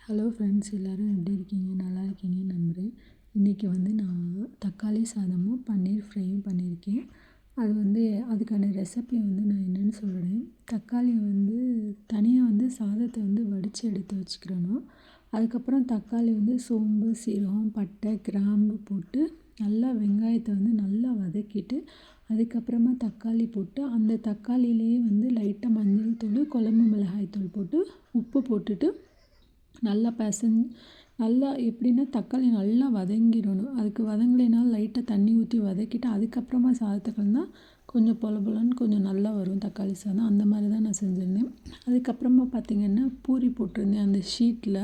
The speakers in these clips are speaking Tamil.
ஹலோ ஃப்ரெண்ட்ஸ், எல்லோரும் எப்படி இருக்கீங்க? நல்லா இருக்கீங்கன்னு நம்புகிறேன். இன்றைக்கி நான் தக்காளி சாதமும் பன்னீர் ஃப்ரையும் பண்ணியிருக்கேன். அதுக்கான ரெசிபி நான் என்னென்னு சொல்கிறேன். தக்காளி தனியாக சாதத்தை வடித்து எடுத்து வச்சுக்கிறணும். அதுக்கப்புறம் தக்காளி சோம்பு, சீரகம், பட்டை, கிராம்பு போட்டு நல்லா வெங்காயத்தை நல்லா வதக்கிட்டு, அதுக்கப்புறமா தக்காளி போட்டு அந்த தக்காளியிலேயே லைட்டாக மஞ்சள் தூள், குழம்பு மிளகாய் தூள் போட்டு உப்பு போட்டுட்டு நல்லா நல்லா எப்படின்னா தக்காளி நல்லா வதங்கிடணும். அதுக்கு வதங்கலைனாலும் லைட்டாக தண்ணி ஊற்றி வதக்கிட்டு அதுக்கப்புறமா சாதத்தை கலந்தால் கொஞ்சம் பொல பொலன்னு கொஞ்சம் நல்லா வரும் தக்காளி சாதம். அந்த மாதிரி தான் நான் செஞ்சுருந்தேன். அதுக்கப்புறமா பார்த்திங்கன்னா பூரி போட்டிருந்தேன் அந்த ஷீட்டில்.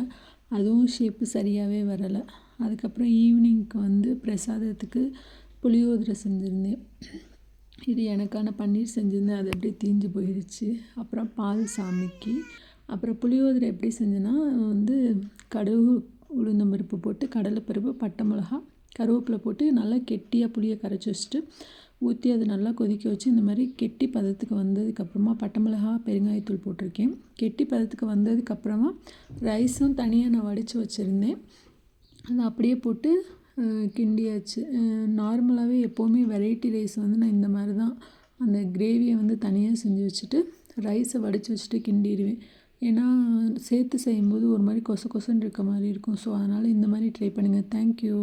அதுவும் ஷேப்பு சரியாகவே வரலை. அதுக்கப்புறம் ஈவினிங்க்கு பிரசாதத்துக்கு புளியோதரை செஞ்சுருந்தேன். இது எனக்கான பன்னீர் செஞ்சுருந்தேன். அது அப்படியே தீஞ்சு போயிடுச்சு. அப்புறம் பால் சாமிக்கு. அப்புறம் புளியோதரை எப்படி செஞ்சேன்னா கடுகு, உளுந்தம்பருப்பு போட்டு கடலைப்பருப்பு, பட்டை மிளகா, கருவேப்பிலை போட்டு நல்லா கெட்டியாக புளியை கரைச்சி வச்சுட்டு ஊற்றி அதை நல்லா கொதிக்க வச்சு இந்த மாதிரி கெட்டி பதத்துக்கு வந்ததுக்கப்புறமா பட்டை மிளகா, பெருங்காயத்தூள் போட்டிருக்கேன். கெட்டி பதத்துக்கு வந்ததுக்கப்புறமா ரைஸும் தனியாக நான் வடித்து வச்சுருந்தேன். அதை அப்படியே போட்டு கிண்டியாச்சு. நார்மலாகவே எப்போவுமே வெரைட்டி ரைஸ் நான் இந்த மாதிரி தான் அந்த கிரேவியை தனியாக செஞ்சு வச்சுட்டு ரைஸை வடித்து வச்சுட்டு கிண்டிடுவேன். ஏன்னா சேர்த்து செய்யும்போது ஒரு மாதிரி கொச கொசன்னு இருக்க மாதிரி இருக்கும். ஸோ அதனால் இந்த மாதிரி ட்ரை பண்ணுங்கள். தேங்க்யூ.